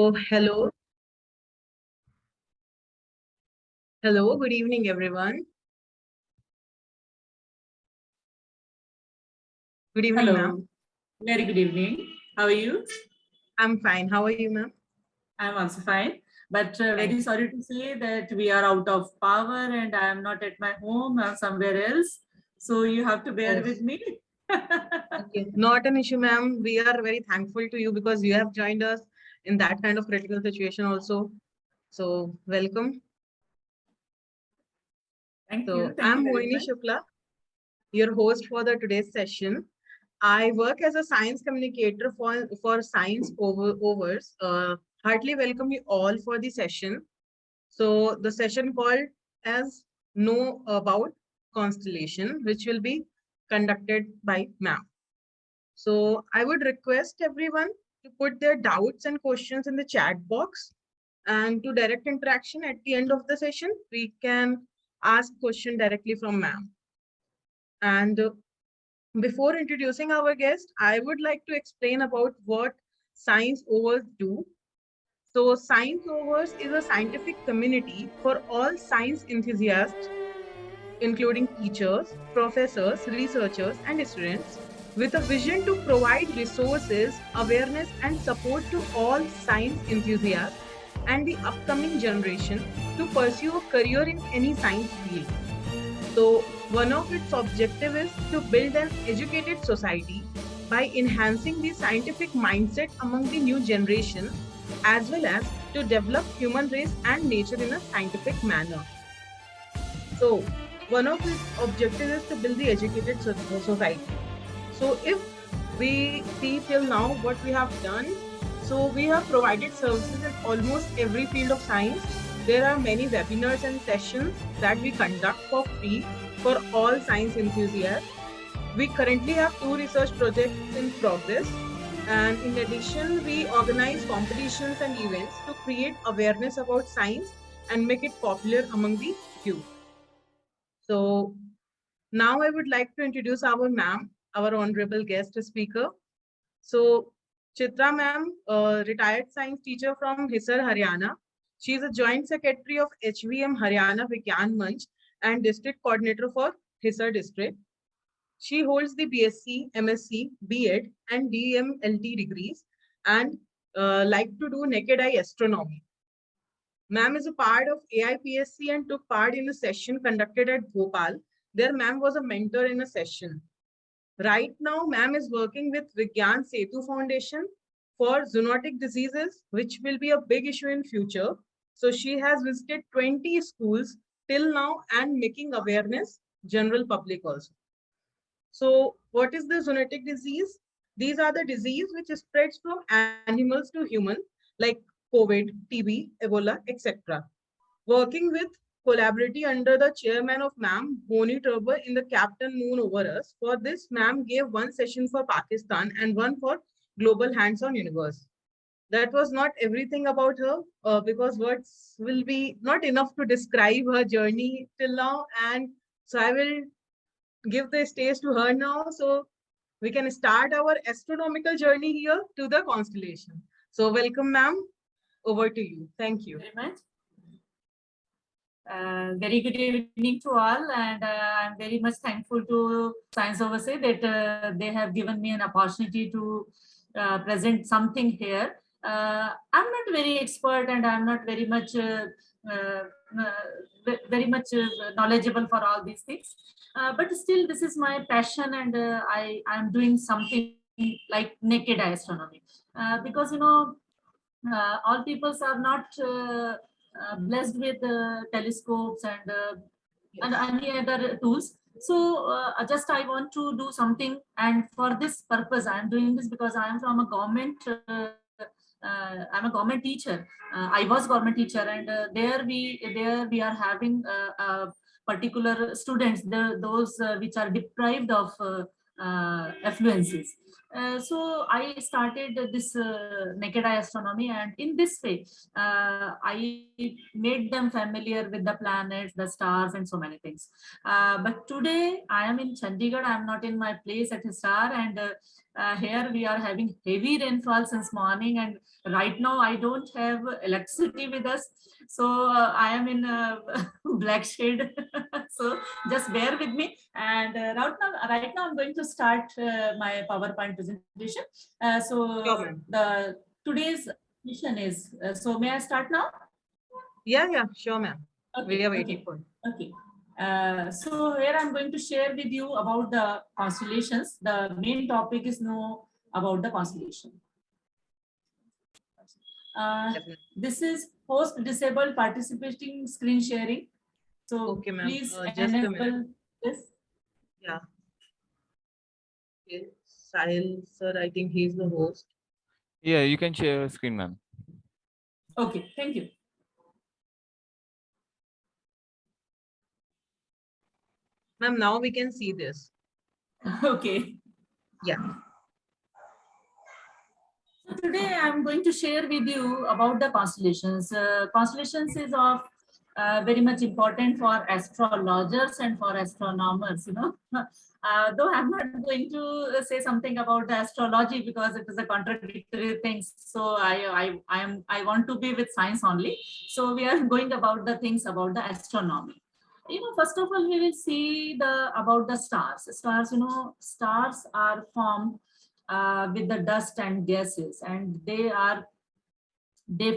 So, hello, good evening, everyone. Good evening, Hello. ma'am. Very good evening. How are you? I'm fine. How are you, ma'am? I'm also fine. But very sorry to say that we are out of power and I am not at my home. I'm somewhere else. So you have to bear with me. Okay. Not an issue, ma'am. We are very thankful to you because you have joined us in that kind of critical situation also. So, welcome. Thank So, you. Thank you I'm very Moini much. Shukla, your host for the today's session. I work as a science communicator for ScienceOverse. Heartily welcome you all for the session. So the session called as Know About Constellation, which will be conducted by ma'am. So I would request everyone to put their doubts and questions in the chat box, and to direct interaction at the end of the session, we can ask question directly from ma'am. And before introducing our guest, I would like to explain about what Science Overs do. So ScienceOverse is a scientific community for all science enthusiasts, including teachers, professors, researchers, and students, with a vision to provide resources, awareness, and support to all science enthusiasts and the upcoming generation to pursue a career in any science field. So, one of its objectives is to build an educated society by enhancing the scientific mindset among the new generation, as well as to develop human race and nature in a scientific manner. So, one of its objectives is to build the educated society. So, if we see till now what we have done, so we have provided services in almost every field of science. There are many webinars and sessions that we conduct for free for all science enthusiasts. We currently have 2 research projects in progress. And in addition, we organize competitions and events to create awareness about science and make it popular among the youth. So now I would like to introduce our ma'am, our honorable guest speaker. So Chitra ma'am, retired science teacher from Hisar, Haryana. She is a joint secretary of HVM Haryana Vigyan Manch and district coordinator for Hisar district. She holds the BSc, MSc, B.Ed and DMLT degrees and like to do naked eye astronomy. Ma'am is a part of AIPSC and took part in a session conducted at Bhopal. There, ma'am was a mentor in a session. Right now, ma'am is working with Vigyan Setu Foundation for zoonotic diseases, which will be a big issue in future. So she has visited 20 schools till now and making awareness, general public also. So what is the zoonotic disease? These are the disease which spreads from animals to human, like COVID, TB, Ebola, etc. Working with collaboratively under the chairman of ma'am, Boni Turbo in the Captain Moon over us. For this, ma'am gave one session for Pakistan and one for Global Hands-on Universe. That was not everything about her because words will be not enough to describe her journey till now. And so I will give the stage to her now. So we can start our astronomical journey here to the constellation. So welcome, ma'am. Over to you. Thank you. Very much. Very good evening to all, and I'm very much thankful to ScienceOverse that they have given me an opportunity to present something here. I'm not very expert, and I'm not very much uh, knowledgeable for all these things. But still, this is my passion, and I'm doing something like naked eye astronomy because all peoples are not blessed with telescopes and any other tools. So just I want to do something, and for this purpose I am doing this because I am from a government I'm a government teacher. I was government teacher, and there we are having particular students, those which are deprived of affluences. So I started this naked eye astronomy, and in this way, I made them familiar with the planets, the stars, and so many things. But today I am in Chandigarh. I am not in my place at Hisar, and here we are having heavy rainfall since morning, and right now I don't have electricity with us, so I am in black shade. So just bear with me, and right now I'm going to start my PowerPoint presentation. Sure, So ma'am. the today's mission is, so may I start now? Yeah, yeah, sure, ma'am. We Okay, are waiting okay, for it. okay. So here I'm going to share with you about the constellations. The main topic is know about the constellation. Uh, Definitely. this is host disabled participating screen sharing. So Okay, ma'am. please Just a minute. enable this. Yeah. Okay. Sahil, sir, I think he's the host. Yeah, you can share screen, ma'am. Okay, thank you. Ma'am, now we can see this. Okay. Yeah. So today I'm going to share with you about the constellations. Constellations is of very much important for astrologers and for astronomers, you know. Though I'm not going to say something about the astrology because it is a contradictory thing. So I want to be with science only. So we are going about the things about the astronomy. You know, first of all, we will see the about the stars. Stars, you know, stars are formed with the dust and gases, and they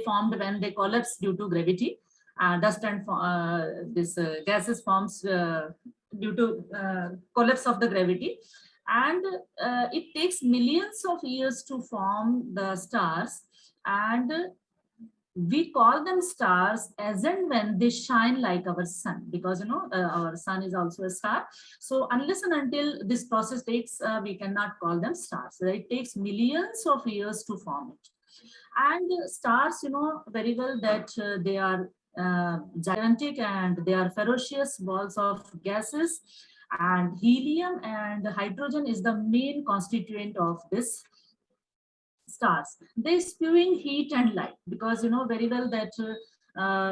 formed when they collapse due to gravity. Dust and this gases forms due to collapse of the gravity, and it takes millions of years to form the stars, and we call them stars as and when they shine like our sun, because you know our sun is also a star. So unless and until this process takes, we cannot call them stars. So it takes millions of years to form it. And stars, you know very well that they are gigantic, and they are ferocious balls of gases, and helium and hydrogen is the main constituent of this stars. They spewing heat and light, because you know very well that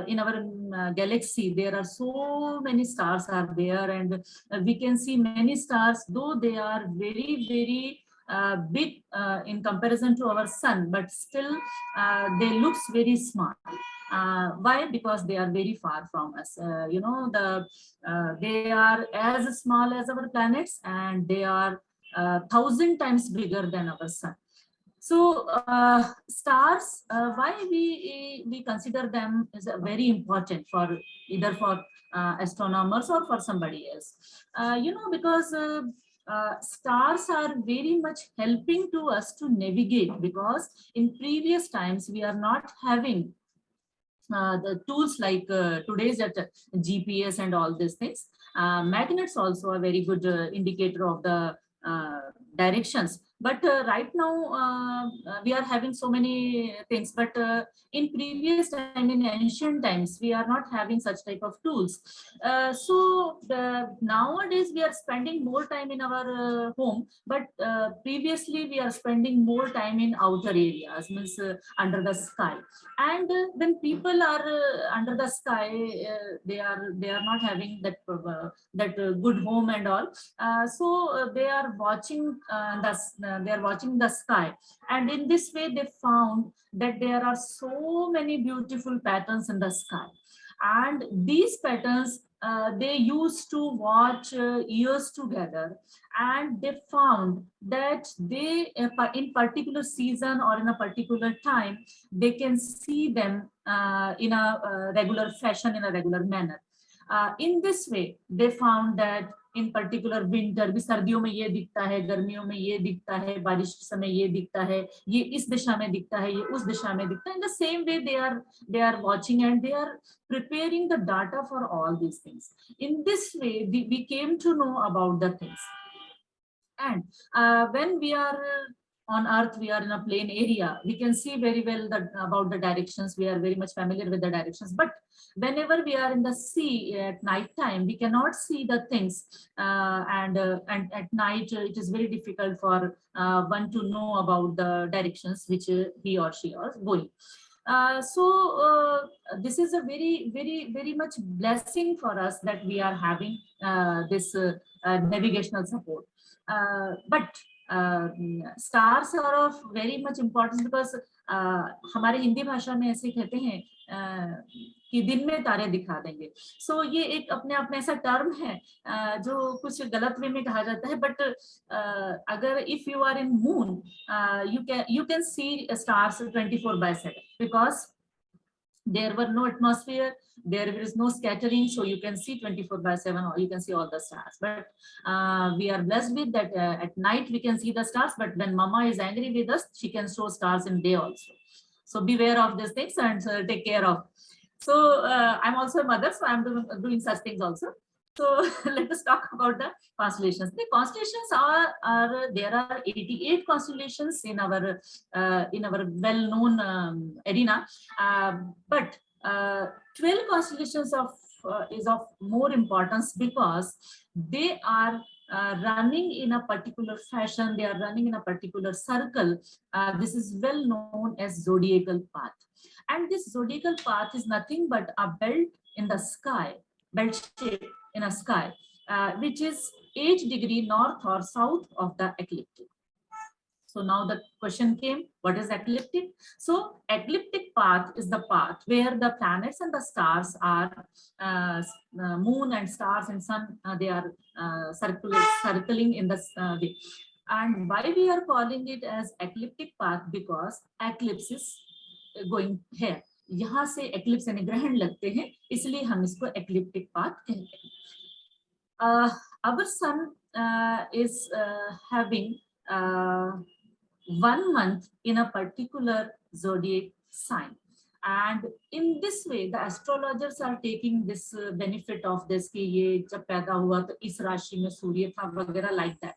in our galaxy there are so many stars are there, and we can see many stars, though they are very big in comparison to our sun, but still they looks very small. Why? Because they are very far from us. You know, they are as small as our planets, and they are 1,000 times bigger than our sun. So stars, why we consider them is very important for either for astronomers or for somebody else. You know, because stars are very much helping to us to navigate, because in previous times we are not having the tools like today's that GPS and all these things. Magnets also a very good indicator of the directions. But right now we are having so many things. But in previous time, in ancient times, we are not having such type of tools. Nowadays we are spending more time in our home, but previously we are spending more time in outer areas, means under the sky. And when people are under the sky, they are not having that good home and all. So they are watching they are watching the sky, and in this way they found that there are so many beautiful patterns in the sky, and these patterns they used to watch years together, and they found that they in particular season or in a particular time they can see them in a regular fashion, in a regular manner. In this way, they found that in particular winter भी सर्दियों में ये दिखता है, गर्मियों में ये दिखता है, बारिश के समय ये दिखता है, ये इस दिशा में दिखता है, ये उस दिशा में दिखता है. In the same way, they are watching, and they are preparing the data for all these things. In this way, we came to know about the things. And when we are on Earth, we are in a plain area. We can see very well about the directions. We are very much familiar with the directions. But whenever we are in the sea at night time, we cannot see the things. And at night, it is very difficult for one to know about the directions which he or she is going. So this is a very much blessing for us that we are having this navigational support. But stars are of very much importance because हमारे हिंदी भाषा में ऐसे कहते हैं कि दिन में तारे दिखा देंगे. सो ये एक अपने आप में ऐसा टर्म है जो कुछ गलत वे में कहा जाता है, बट अगर if you are in moon you can see stars 24/7 because there were no atmosphere, there is no scattering, so you can see 24/7, or you can see all the stars. But we are blessed with that at night we can see the stars, but when mama is angry with us, she can show stars in day also. So beware of these things and take care of. So I'm also a mother, so I'm doing such things also. So let us talk about the constellations. The constellations are there are 88 constellations in our well-known arena, but 12 constellations is of more importance because they are running in a particular fashion. They are running in a particular circle. This is well known as zodiacal path, and this zodiacal path is nothing but a belt in the sky, belt shape in a sky, which is 8 degrees north or south of the ecliptic. So now the question came, what is ecliptic? So ecliptic path is the path where the planets and the stars are, moon and stars and sun, they are circling in the way. And why we are calling it as ecliptic path? Because eclipse is going here. यहाँ से eclipse यानी ग्रहण लगते हैं, इसलिए हम इसको ecliptic path कहते हैं. Our sun is having 1 month in a particular zodiac sign, and in this way the astrologers are taking this benefit of this कि ये जब पैदा हुआ तो इस राशि में सूर्य था वगैरह, like that.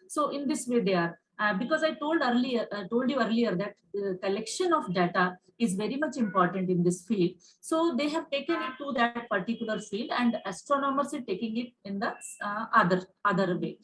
So in this way they are because I told you earlier that the collection of data is very much important in this field. So they have taken it to that particular field, and astronomers are taking it in the other way.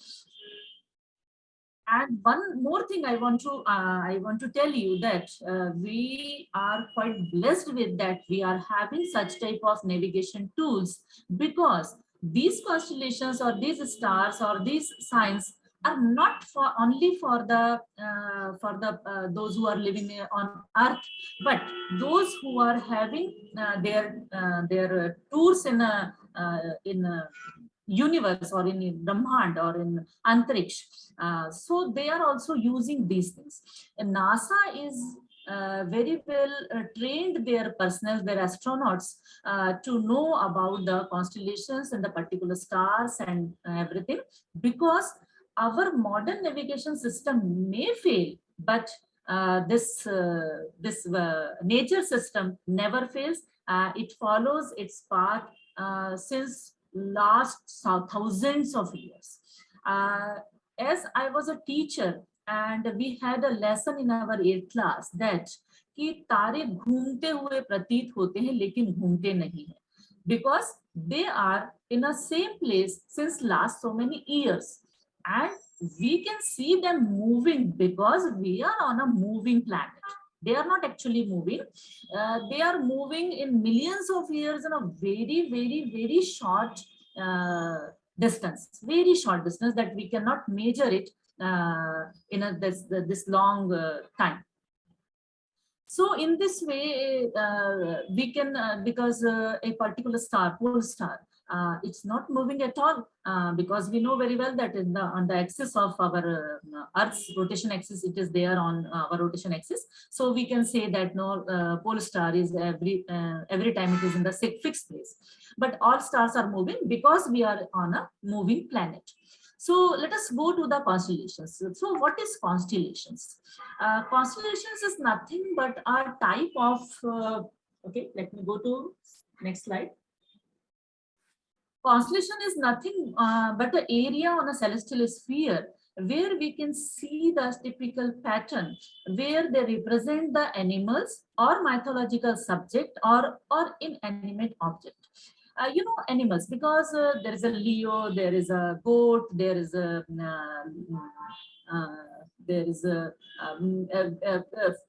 And one more thing I want to tell you that we are quite blessed with that we are having such type of navigation tools, because these constellations or these stars or these signs are not only for the those who are living on Earth, but those who are having their tours in universe or in Brahmand or in Antariksh. So they are also using these things. And NASA is very well trained their personnel, their astronauts, to know about the constellations and the particular stars and everything, because our modern navigation system may fail, but this nature system never fails. It follows its path since last thousands of years. As I was a teacher and we had a lesson in our 8th class that कि तारे घूमते हुए प्रतीत होते हैं लेकिन घूमते नहीं हैं, because they are in a same place since last so many years, and we can see them moving because we are on a moving planet. They are not actually moving. They are moving in millions of years in a very short distance, very short distance that we cannot measure it in this long time. So in this way, we can, because a particular star, pole star, it's not moving at all, because we know very well that on the axis of our Earth's rotation axis, it is there on our rotation axis. So we can say that no pole star is every time it is in the fixed place. But all stars are moving because we are on a moving planet. So let us go to the constellations. So what is constellations? Constellations is nothing but a type of, okay, let me go to next slide. Constellation is nothing but the area on a celestial sphere where we can see the typical pattern where they represent the animals or mythological subject or inanimate object. You know, animals, because there is a Leo, there is a goat, there is a there is a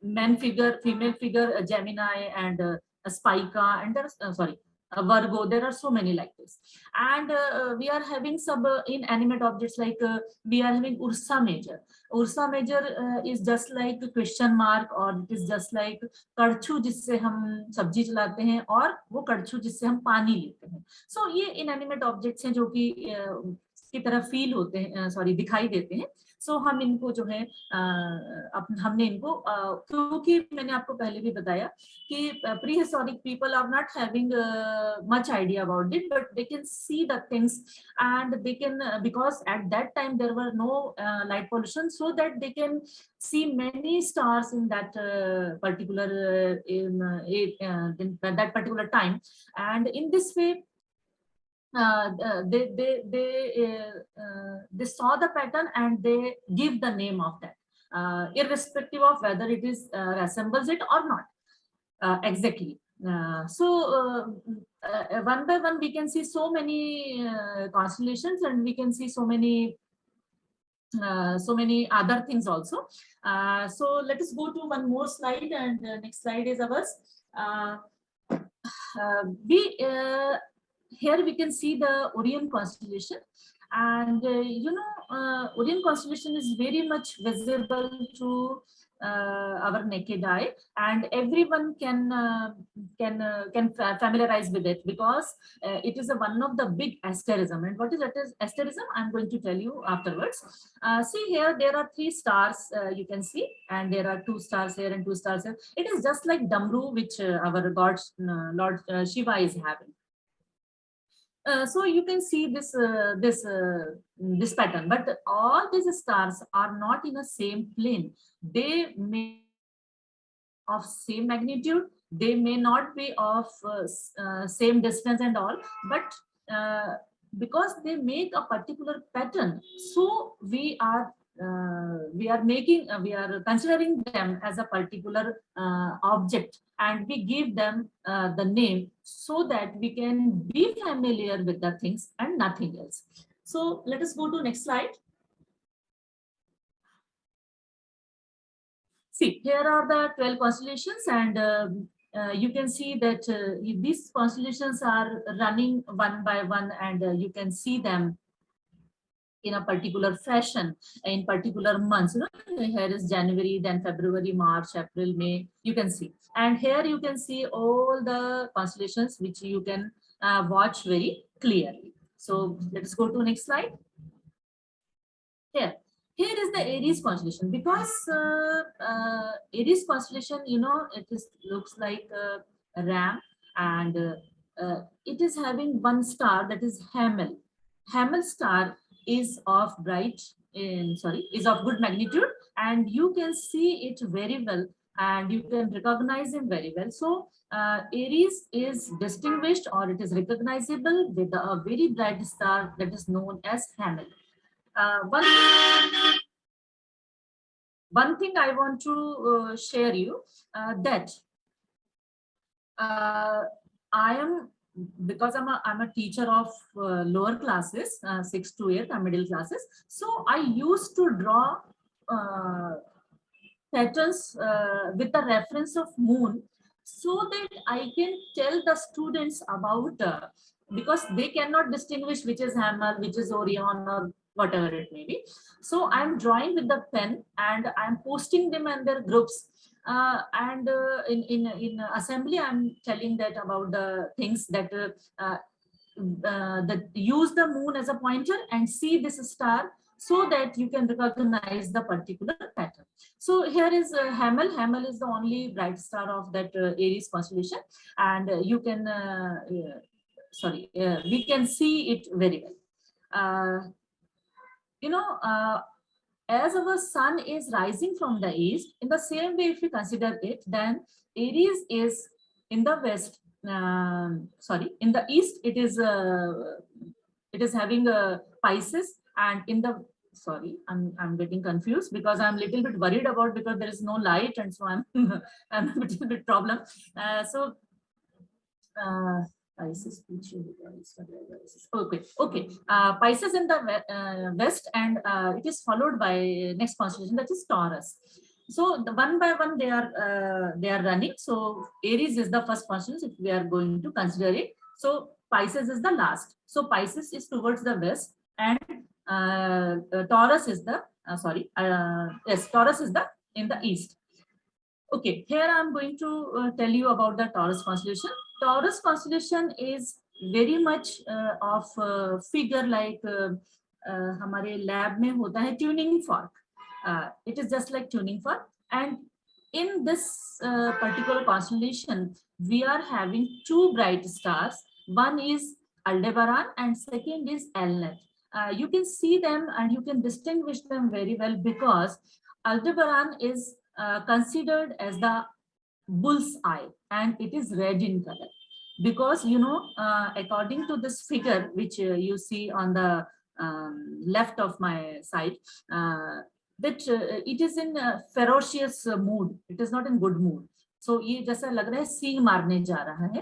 man figure, female figure, a Gemini, and a Spica, and there's sorry, a Virgo. There are so many like this, and we are having some inanimate objects like we are having Ursa Major. Ursa Major is just like a question mark, or it is just like कड़छू जिससे हम सब्जी चलाते हैं और वो कड़छू जिससे हम पानी लेते हैं. So ये inanimate objects हैं जो कि की तरह फील होते हैं, सॉरी दिखाई देते हैं. सो हम इनको जो है हमने इनको क्योंकि मैंने आपको पहले भी बताया कि prehistoric people are not having much idea about it, but they can see the things and they can, because at that time there were no light pollution, so that they can see many stars in that particular that particular time, and in this way they saw the pattern and they give the name of that, irrespective of whether it is resembles it or not exactly. One by one we can see so many constellations, and we can see so many other things also. So let us go to one more slide, and next slide is ours. Here we can see the Orion constellation, and Orion constellation is very much visible to our naked eye, and everyone can familiarize with it, because it is one of the big asterism. And what is asterism? I'm going to tell you afterwards. See here, there are 3 stars you can see, and there are 2 stars here and 2 stars here. It is just like Damru, which our god Lord Shiva is having. So you can see this pattern, but all these stars are not in the same plane. They may of same magnitude, they may not be of same distance and all, but because they make a particular pattern, so we are considering them as a particular object, and we give them the name so that we can be familiar with the things and nothing else. So let us go to next slide. See, here are the 12 constellations, and you can see that these constellations are running one by one, and you can see them in a particular fashion in particular months. Here is January, then February, March, April, May, you can see. And here you can see all the constellations which you can watch very clearly. So let's go to next slide. Here is the Aries constellation, because Aries constellation, it looks like a ram, and it is having one star, that is Hamel. Hamel star is of is of good magnitude, and you can see it very well, and you can recognize him very well. So Aries is distinguished, or it is recognizable with a very bright star that is known as Hamel. One thing I want to share you that I am, because I'm a teacher of lower classes, 6 to 8, middle classes. So I used to draw patterns with the reference of moon, so that I can tell the students about, because they cannot distinguish which is Hamel, which is Orion, or whatever it may be. So I'm drawing with the pen, and I'm posting them in their groups. And in assembly, I'm telling that about the things that that use the moon as a pointer and see this star, so that you can recognize the particular pattern. So here is Hamel. Hamel is the only bright star of that Aries constellation, and you can we can see it very well. As our sun is rising from the east, in the same way, if we consider it, then Aries is in the west. In the east, it is having a Pisces, and in the sorry, I'm getting confused because I'm a little bit worried about, because there is no light, and so I'm I'm a little bit problem. Pisces, okay. Pisces in the west, and it is followed by next constellation, that is Taurus. So the one by one they are running. So Aries is the first constellation if we are going to consider it. So Pisces is the last. So Pisces is towards the west, and Taurus is the Taurus is the in the east. Okay, here I'm going to tell you about the Taurus constellation. Taurus constellation is very much of figure like हमारे lab में होता है tuning fork. It is just like tuning fork, and in this particular constellation, we are having two bright stars. One is Aldebaran and second is Elnath. You can see them and you can distinguish them very well, because Aldebaran is considered as the bull's eye, and it is red in color, because according to this figure which you see on the left of my side, that it is in a ferocious mood. It is not in good mood. So ये जैसा लग रहा है सिंह मारने जा रहा है,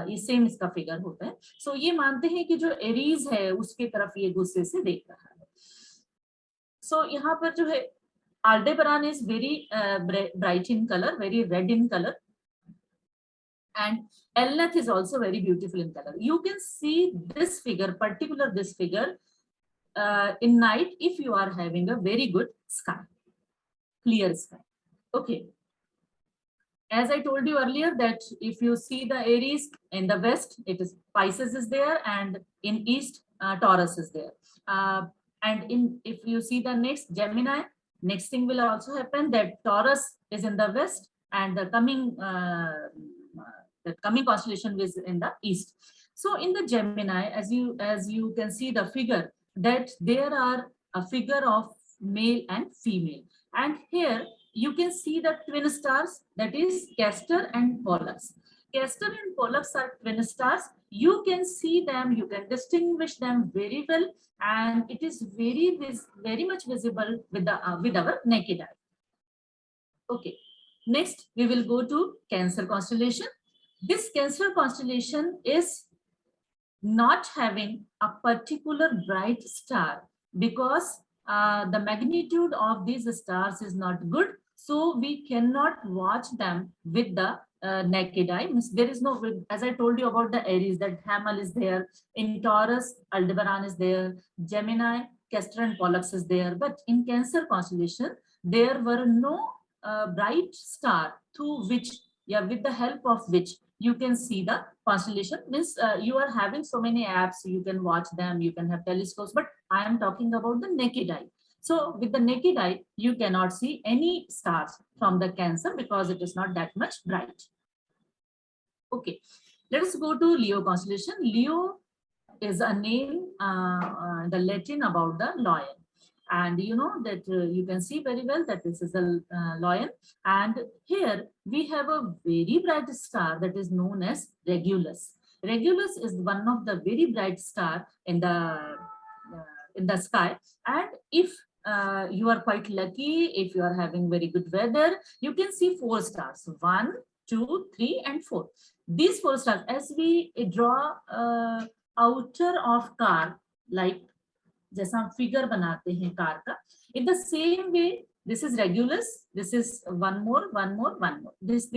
ये सेम इसका फिगर होता है. So ये मानते हैं कि जो एरीज है उसके तरफ ये गुस्से से देख रहा है. So यहाँ पर जो है Aldebaran is very bright in color, very red in color, and Elnath is also very beautiful in color. You can see this figure, particular this figure, in night if you are having a very good sky, clear sky. Okay. As I told you earlier, that if you see the Aries in the west, it is Pisces is there, and in east Taurus is there. And if you see the next Gemini, next thing will also happen, that Taurus is in the west, and the coming constellation is in the east. So in the Gemini, as you can see the figure, that there are a figure of male and female, and here you can see the twin stars, that is Castor and Pollux. Castor and Pollux are twin stars. You can see them, you can distinguish them very well, and it is very much visible with our naked eye. Okay, next we will go to Cancer constellation. This Cancer constellation is not having a particular bright star, because the magnitude of these stars is not good, so we cannot watch them with the naked eye. There is no, as I told you about the Aries, that Hamal is there, in Taurus Aldebaran is there, Gemini Castor and Pollux is there, but in Cancer constellation there were no bright star through which, with the help of which you can see the constellation. Means you are having so many apps, you can watch them, you can have telescopes, but I am talking about the naked eye. So with the naked eye, you cannot see any stars from the Cancer, because it is not that much bright. Okay, let us go to Leo constellation. Leo is a name, the Latin about the lion. And you know that you can see very well that this is a lion. And here we have a very bright star that is known as Regulus. Regulus is one of the very bright star in the sky. And if you are quite lucky, if you are having very good weather, you can see 4 stars, 1, 2, 3, and 4. These 4 stars, as we draw outer of car, like जैसा हम figure बनाते हैं car का, in the same way this is Regulus, this is one more. This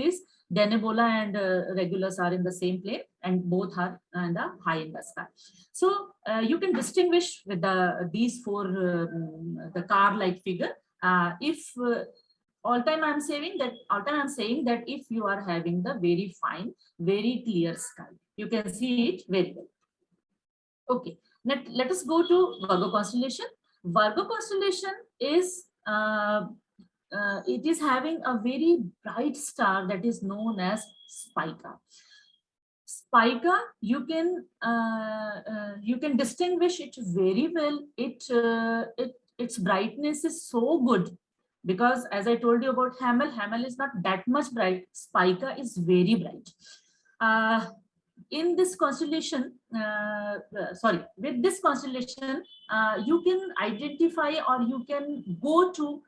Denebola and Regulus are in the same plane, and both are in the high in the sky. So you can distinguish with these 4 the car like figure. If all time I'm saying that if you are having the very fine, very clear sky, you can see it very well. Okay. Let us go to Virgo constellation. Virgo constellation is it is having a very bright star that is known as Spica. Spica, you can distinguish it very well. Its brightness is so good, because as I told you about Hamal is not that much bright. Spica is very bright. in this constellation, with this constellation, you can identify or you can go to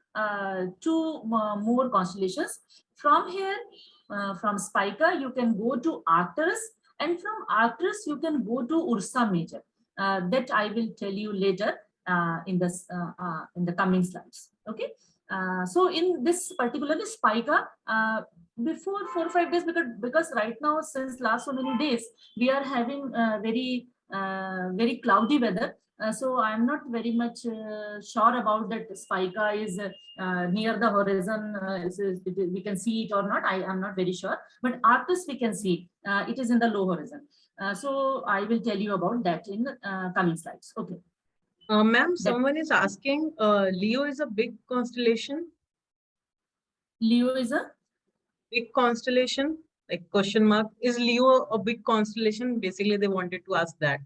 two more constellations. From here, from Spica, you can go to Arcturus, and from Arcturus, you can go to Ursa Major. That I will tell you later in the coming slides. Okay. So in this particularly Spica, before 4 or 5 days, because right now since last so many days we are having very cloudy weather, so I'm not very much sure about that Spica is near the horizon, we can see it or not. I am not very sure, but Arcturus we can see it is in the low horizon. So I will tell you about that in coming slides. Okay. Ma'am, someone is asking, Leo is a big constellation? Leo is a big constellation, like question mark. Is Leo a big constellation? Basically, they wanted to ask that.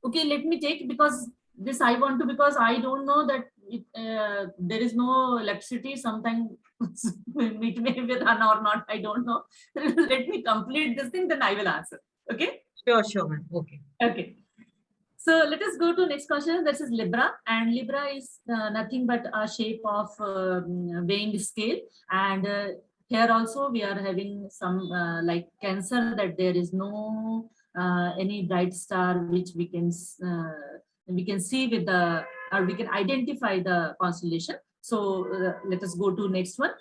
Okay, let me take, because this I want to, because I don't know that there is no electricity. Sometimes it may be run or not. I don't know. Let me complete this thing, then I will answer. Okay. Sure, ma'am. Okay. Okay. So let us go to next question. This is Libra, and Libra is nothing but a shape of weighing scale. And here also we are having some like Cancer, that there is no any bright star which we can see with the, or we can identify the constellation. So let us go to next one.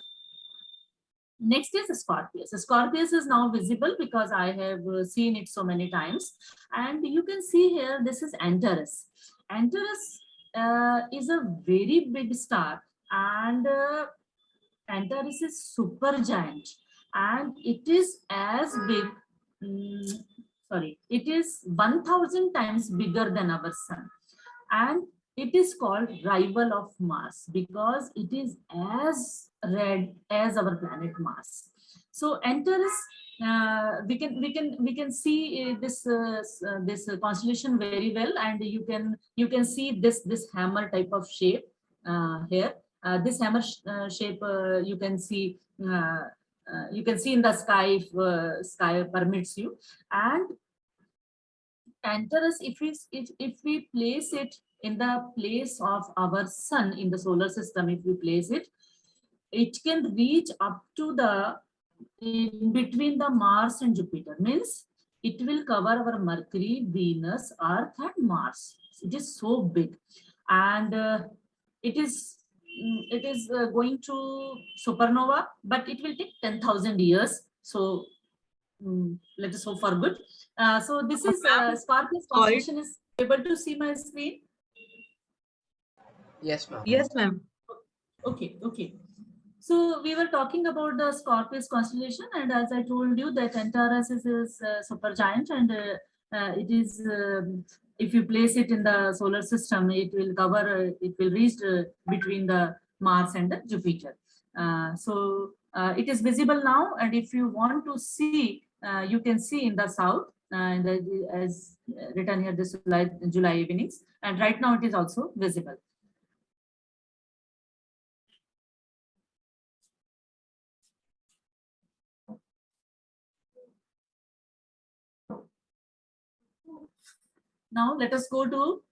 Next is Scorpius. Scorpius is now visible because I have seen it so many times. And you can see here, this is Antares. Antares is a very big star, and Antares is super giant, and it is as big, it is 1000 times bigger than our sun. And it is called rival of Mars because it is as red as our planet Mars. So Antares, we can see this constellation very well, and you can see this hammer type of shape here. This hammer shape you can see in the sky if sky permits you. And Antares, if we place it in the place of our sun in the solar system, if we place it, it can reach up to the in between the Mars and Jupiter. Means it will cover our Mercury, Venus, Earth, and Mars. It is so big, and it is going to supernova, but it will take 10,000 years. So let us hope for good. So this is Scorpius constellation. Is able to see my screen? Yes, ma'am. Yes, ma'am. Okay. So we were talking about the Scorpius constellation, and as I told you that Antares is supergiant, and it is if you place it in the solar system, it will cover, it will reach between the Mars and the Jupiter. So it is visible now, and if you want to see, you can see in the south, as written here, this July evenings, and right now it is also visible. Now let us go to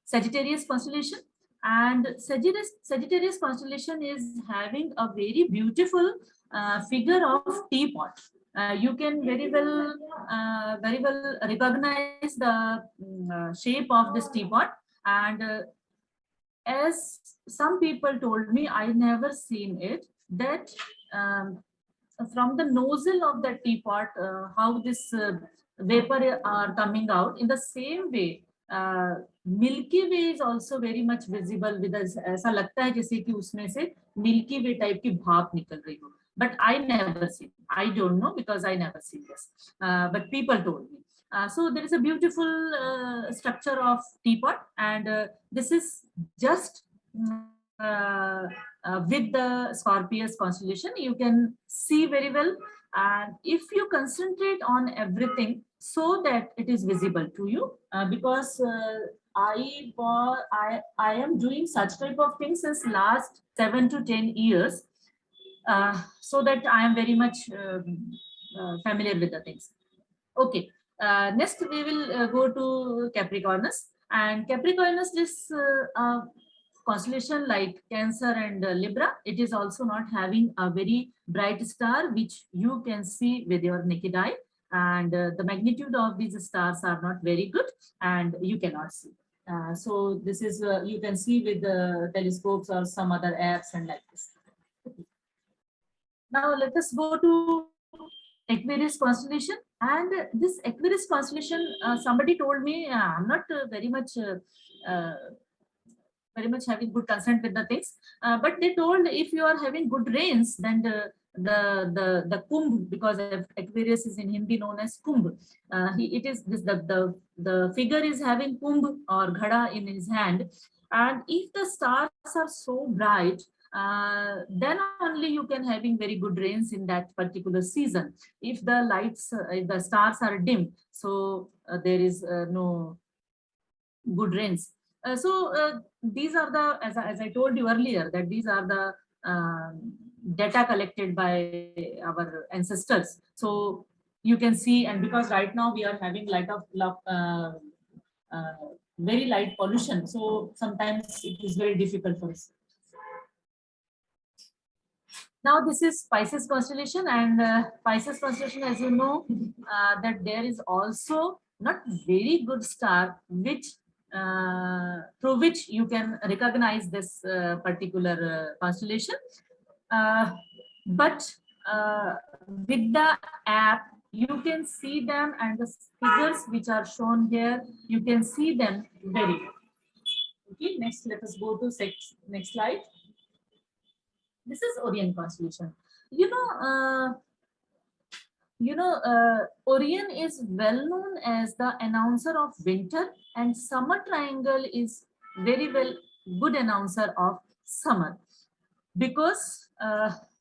Sagittarius constellation. And Sagittarius constellation is having a very beautiful figure of teapot. You can very well recognize the shape of this teapot. And as some people told me, I never seen it, that from the nozzle of the teapot, how this vapor are coming out, in the same way Milky Way is also very much visible with us. ऐसा लगता है जैसे कि उसमें से Milky Way type की भाप निकल रही हो. But I never seen. I don't know because I never seen this. But people told me. So there is a beautiful structure of teapot, and this is just with the Scorpius constellation. You can see very well, and if you concentrate on everything so that it is visible to you, because I am doing such type of things since last 7 to 10 years, so that I am very much familiar with the things. Okay. Next, we will go to Capricornus. And Capricornus is constellation like Cancer and Libra. It is also not having a very bright star, which you can see with your naked eye. And the magnitude of these stars are not very good, and you cannot see. So this is you can see with the telescopes or some other apps and like this. Now let us go to Aquarius constellation. And this Aquarius constellation, somebody told me, I'm not very much having good consent with the things, but they told if you are having good rains, then the kumbh, because Aquarius is in Hindi known as kumbh. It is this the figure is having kumbh or ghada in his hand, and if the stars are so bright, then only you can having very good rains in that particular season. If the lights, if the stars are dim, so there is no good rains. So these are the, as I told you earlier, that these are the data collected by our ancestors. So you can see, and because right now we are having very light pollution, so sometimes it is very difficult for us. Now this is Pisces constellation, and Pisces constellation, as you know, that there is also not very good star which through which you can recognize this particular constellation. But with the app, you can see them, and the figures which are shown here, you can see them very well. Okay, next let us go to next slide. This is Orion constellation. Orion is well known as the announcer of winter, and summer triangle is very well good announcer of summer, because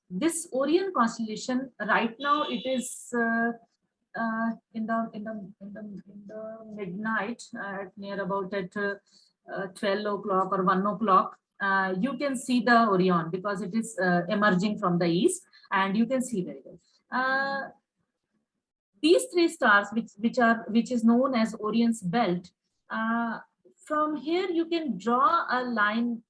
this Orion constellation right now it is in the midnight at near about at 12 o'clock or 1 o'clock. You can see the Orion because it is emerging from the east, and you can see very well. These three stars, which is known as Orion's belt. From here, you can draw a line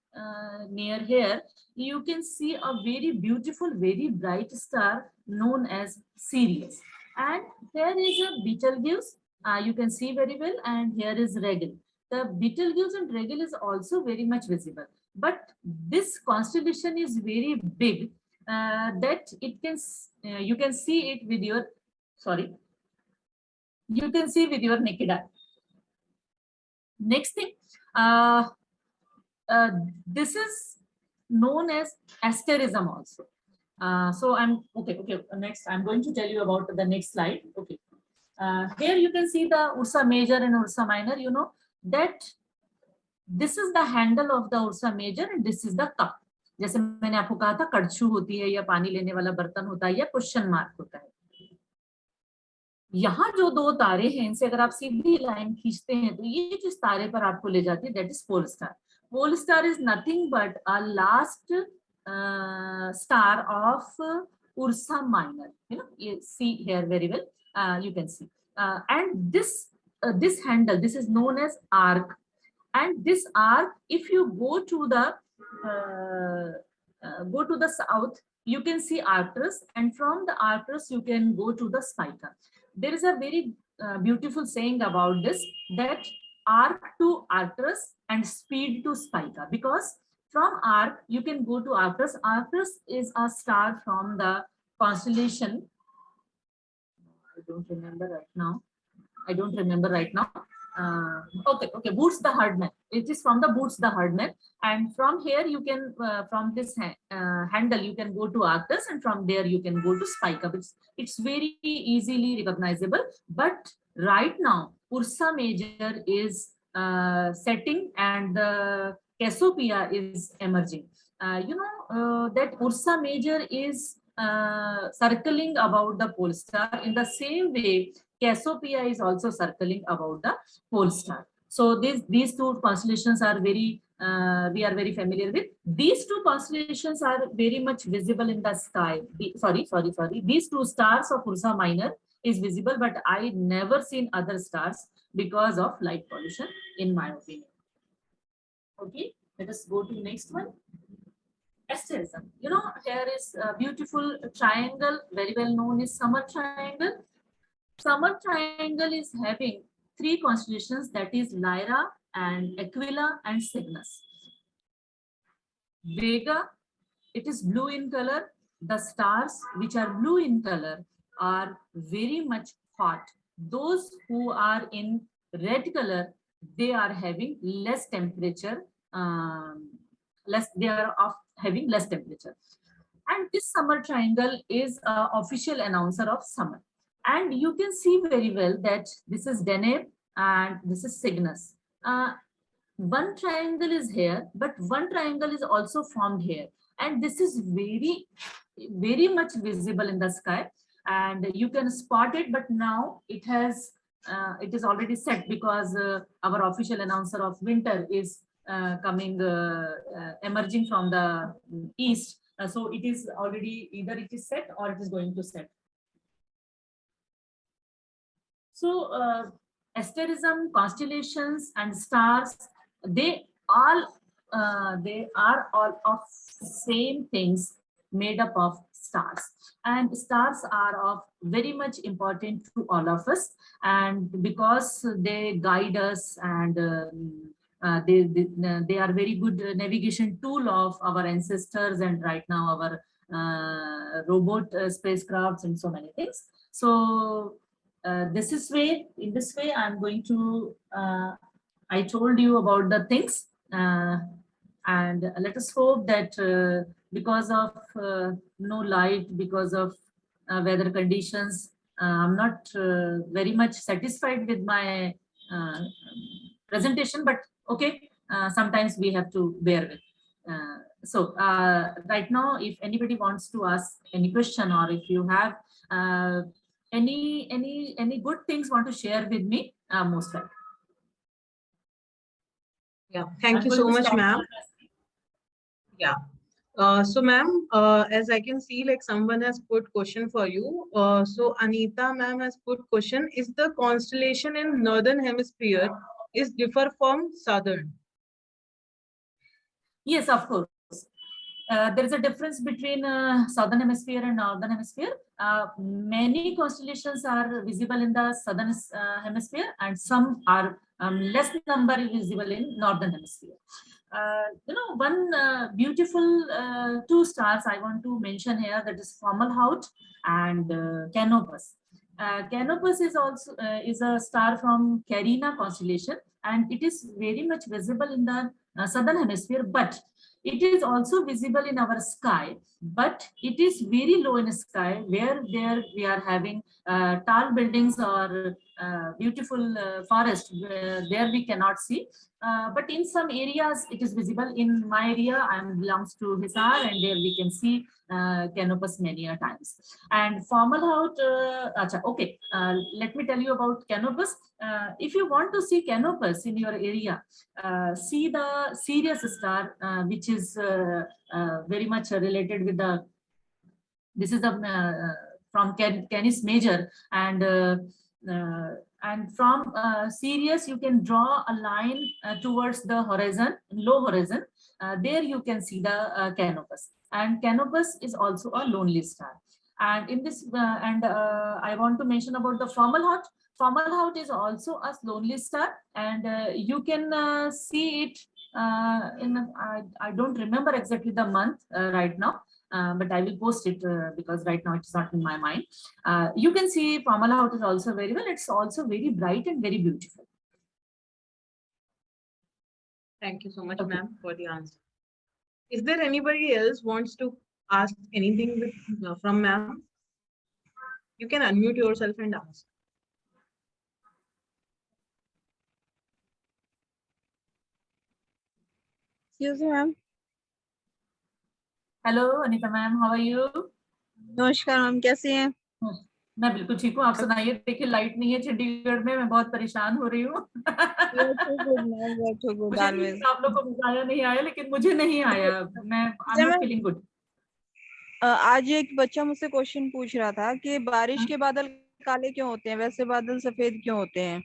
near here. You can see a very beautiful, very bright star known as Sirius. And here is a Betelgeuse. You can see very well, and here is Rigel. The Betelgeuse and Rigel is also very much visible. But this constellation is very big that it can you can see it with your you can see with your naked eye. Next thing, this is known as asterism also. So I'm okay. Next, I'm going to tell you about the next slide. Okay. Here you can see the Ursa Major and Ursa Minor. You know that this is the handle of the Ursa Major and this is the cup. जैसे मैंने आपको कहा था कड़छू होती है या पानी लेने वाला बर्तन होता है या क्वेश्चन मार्क होता है. यहाँ जो दो तारे हैं इनसे अगर आप सीधी लाइन खींचते हैं तो ये जिस तारे पर आपको ले जाती है that is pole star. Pole star is nothing but a last star of Ursa Minor. You know, you see here very well. You can see, and this handle, this is known as arc, and this arc, if you go to the south, you can see Arcturus, and from the Arcturus you can go to the Spica. There is a very beautiful saying about this, that arc to Arcturus and speed to Spica, because from arc you can go to Arcturus. Arcturus is a star from the constellation. I don't remember right now. Okay, Boots the Herdman. It is from the Boots the Herdman, and from here you can, from this handle you can go to Arcturus, and from there you can go to Spica. It's very easily recognizable. But right now Ursa Major is setting and the Cassiopeia is emerging. That Ursa Major is circling about the pole star. In the same way, Cassiopeia is also circling about the pole star. So these two constellations are very we are very familiar with. These two constellations are very much visible in the sky. Sorry. These two stars of Ursa Minor is visible, but I never seen other stars because of light pollution, in my opinion. Okay, let us go to next one. Asterism. You know, here is a beautiful triangle, very well known as Summer Triangle. Summer Triangle is having three constellations, that is Lyra and Aquila and Cygnus. Vega, it is blue in color. The stars which are blue in color are very much hot. Those who are in red color, they are having less temperature, they are having less temperature. And this Summer Triangle is an official announcer of summer. And you can see very well that this is Deneb and this is Cygnus. One triangle is here, but one triangle is also formed here. And this is very, very much visible in the sky. And you can spot it, but now it is already set because our official announcer of winter is emerging from the east. So it is already, either it is set or it is going to set. So asterism, constellations, and stars, they are all of same things, made up of stars. And stars are of very much important to all of us, and because they guide us, and they are very good navigation tool of our ancestors, and right now our robot spacecrafts and so many things. So in this way I'm going to I told you about the things, and let us hope that because of no light, because of weather conditions, I'm not very much satisfied with my presentation, but okay, sometimes we have to bear with. So right now, if anybody wants to ask any question, or if you have any good things want to share with me, most welcome. Yeah, thank you so much, ma'am. Yeah. So ma'am, as I can see, like someone has put question for you. So Anita ma'am has put question, is the constellation in northern hemisphere is differ from southern? Yes, of course. There is a difference between southern hemisphere and northern hemisphere. Many constellations are visible in the southern hemisphere, and some are less number visible in northern hemisphere. You know, one beautiful two stars I want to mention here, that is Fomalhaut and Canopus. Canopus is also is a star from Carina constellation, and it is very much visible in the southern hemisphere, but it is also visible in our sky, but it is very low in the sky, where there we are having tall buildings or beautiful forest, there we cannot see. But in some areas it is visible. In my area, I belongs to Hisar, and there we can see Canopus many a times. And Fomalhaut, okay, let me tell you about Canopus. If you want to see Canopus in your area, see the Sirius star, which is very much related with the, this is the from Canis Major, and from Sirius you can draw a line towards the horizon, low horizon. There you can see the Canopus, and Canopus is also a lonely star. And in this, I want to mention about the Fomalhaut. Fomalhaut is also a lonely star, and you can see it in, I don't remember exactly the month right now, but I will post it because right now it's not in my mind. You can see Fomalhaut is also very well. It's also very bright and very beautiful. Thank you so much, ma'am, for the answer. Is there anybody else wants to ask anything with, from ma'am? You can unmute yourself and ask. Excuse me, ma'am. Hello, Anita ma'am, how are you? नमस्कार ma'am, कैसी हैं? मैं बिल्कुल ठीक हूँ, आप सुनाइए। देखिए लाइट नहीं है चंडीगढ़ में, मैं बहुत परेशान हो रही हूँ। You're too good, ma'am. You're too good मुझे नहीं always. पता आप लोग को मजा आया नहीं आया, लेकिन मुझे नहीं आया। मैं I am not feeling good. आज एक बच्चा मुझसे क्वेश्चन पूछ रहा था कि बारिश के बादल काले क्यों होते हैं, वैसे बादल सफेद क्यों होते हैं?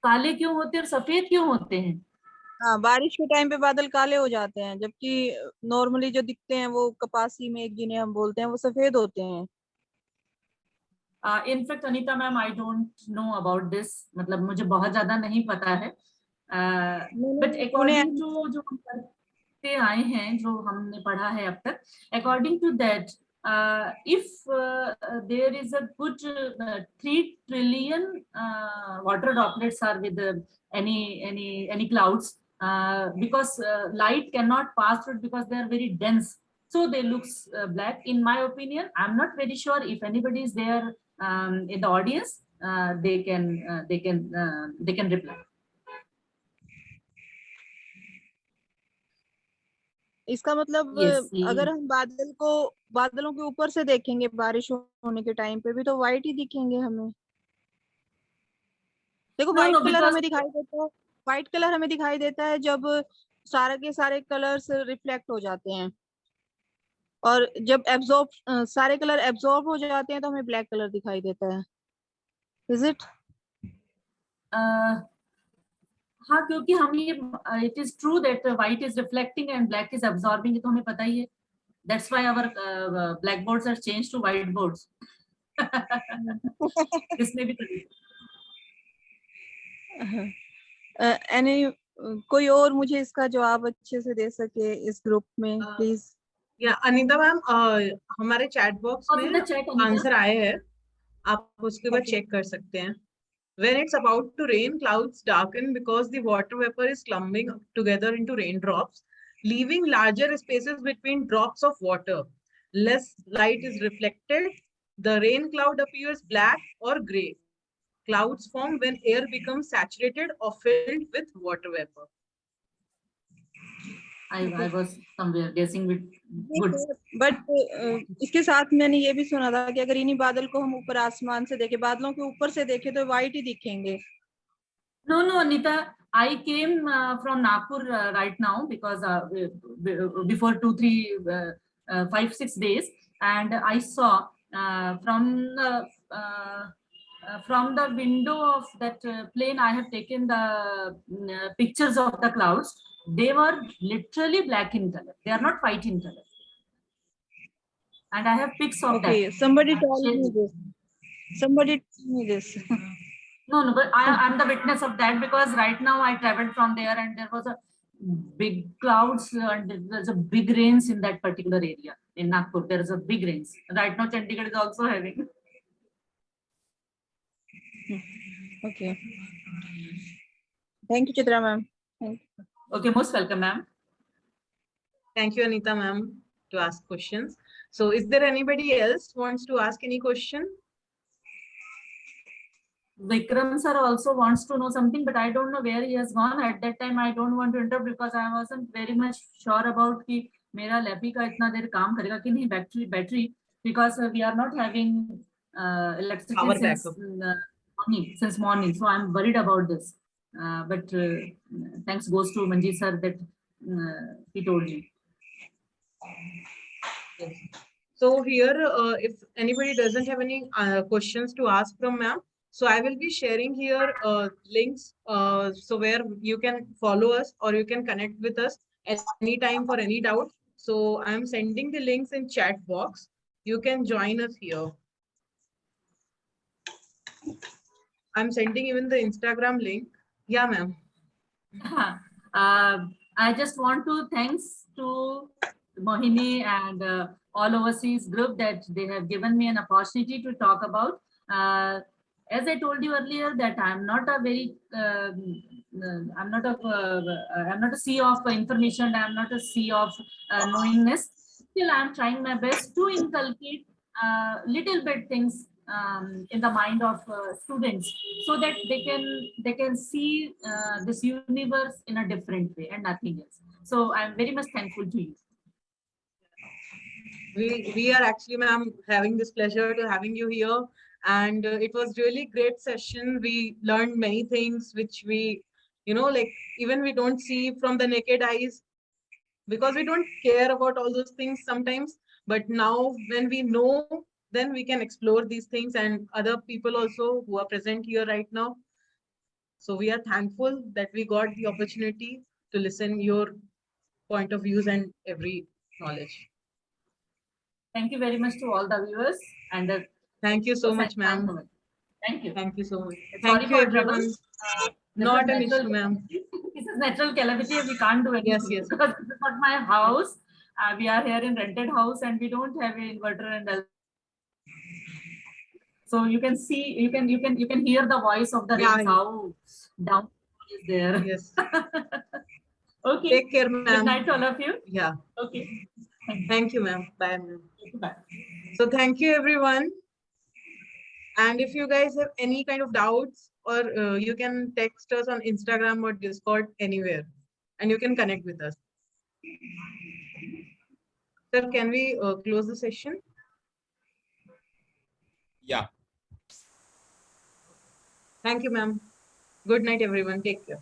काले क्यों होते हैं और सफेद क्यों होते हैं? हाँ, बारिश के टाइम पे बादल काले हो जाते हैं, जबकि नॉर्मली जो दिखते हैं वो कपासी मेघ जिन्हें हम बोलते हैं वो सफेद होते हैं। In fact Anita ma'am, I don't know about this, मतलब मुझे बहुत ज्यादा नहीं पता है। बट अकॉर्डिंग टू जो हम पढ़ते आए हैं, जो हमने पढ़ा है अब तक, according to that, if there is a good 3 trillion water droplets are with any clouds, because light cannot pass through it because they are very dense, so they looks black. In my opinion, I'm not very sure if anybody is there in the audience, they can reply. इसका मतलब Yes. अगर हम बादलों के ऊपर से देखेंगे बारिश होने के टाइम पे भी तो व्हाइट ही दिखेंगे हमें। देखो No, white no, colour because हमें दिखाई देता है, व्हाइट कलर हमें दिखाई देता है जब सारे के सारे कलर्स रिफ्लेक्ट हो जाते हैं, और जब एब्जॉर्ब सारे कलर एब्जॉर्ब हो जाते हैं तो हमें ब्लैक कलर दिखाई देता है। Is it? हाँ, क्योंकि हम ये it is true that white is reflecting and black is absorbing, ये तो हमें पता ही है। That's why our black boards are changed to white boards. किसने भी करी। एनी कोई और मुझे इसका जवाब अच्छे से दे सके इस ग्रुप में, प्लीज? या अनीता मैम, हमारे चैट बॉक्स What's in में the chat, Anita? आंसर आए हैं, आप उसके बाद चेक कर सकते हैं। When it's about to rain, clouds darken because the water vapor is clumping together into raindrops, leaving larger spaces between drops of water. Less light is reflected. The rain cloud appears black or gray. Clouds form when air becomes saturated or filled with water vapor. I was somewhere guessing with good. But इसके साथ मैंने ये भी सुना था कि अगर इन्हीं बादल को हम ऊपर आसमान से देखें, बादलों के ऊपर से देखें तो व्हाइट ही दिखेंगे। No, no, Anita, I came from Nagpur right now because before 2, 3, 5, 6 days, and I saw from the window of that plane, I have taken the pictures of the clouds. They were literally black in color. They are not white in color. And I have pics of that. Okay, somebody told me this. Somebody told me this. No, no, but I'm the witness of that, because right now I traveled from there and there was a big clouds and there's a big rains in that particular area in Nagpur. There is a big rains. Right now Chandigarh is also having. Okay. Thank you, Chitra ma'am. Okay, most welcome, ma'am. Thank you, Anita ma'am, to ask questions. So is there anybody else who wants to ask any question? Vikram sir also wants to know something, but I don't know where he has gone. At that time, I don't want to interrupt because I wasn't very much sure about कि मेरा lappy का इतना देर काम करेगा कि नहीं, battery, because we are not having electricity Power since backup. morning, so I'm worried about this. But thanks goes to Manjeet sir that he told me. Yes. So here, if anybody doesn't have any questions to ask from ma'am, so I will be sharing here links, so where you can follow us or you can connect with us at any time for any doubt. So I'm sending the links in chat box. You can join us here. I'm sending even the Instagram link. Yeah, ma'am. I just want to thanks to Mohini and all overseas group that they have given me an opportunity to talk about. As I told you earlier, that I'm not a very, I'm not a sea of information. I'm not a sea of knowingness. Still, I'm trying my best to inculcate little bit things in the mind of students, so that they can see this universe in a different way and nothing else. So I'm very much thankful to you. we are actually, ma'am, having this pleasure to having you here. And it was really great session. We learned many things which we, like even we don't see from the naked eyes because we don't care about all those things sometimes. But now when we know, then we can explore these things and other people also who are present here right now. So we are thankful that we got the opportunity to listen your point of views and every knowledge. Thank you very much to all the viewers and Thank you so much, ma'am. Thank you. Thank you so much. Sorry Thank you, for everyone. troubles. Not an issue, ma'am. This is natural calamity. We can't do anything. Yes. Because this is not my house. We are here in rented house and we don't have an inverter and so you can see, you can hear the voice of the rains, how down is there. Yes. Okay. Take care, Good ma'am. night to all of you. Yeah. Okay. Thank you, ma'am. Bye, ma'am. Bye. So thank you, everyone. And if you guys have any kind of doubts, or you can text us on Instagram or Discord anywhere, and you can connect with us. Sir, can we close the session? Yeah. Thank you, ma'am. Good night, everyone. Take care.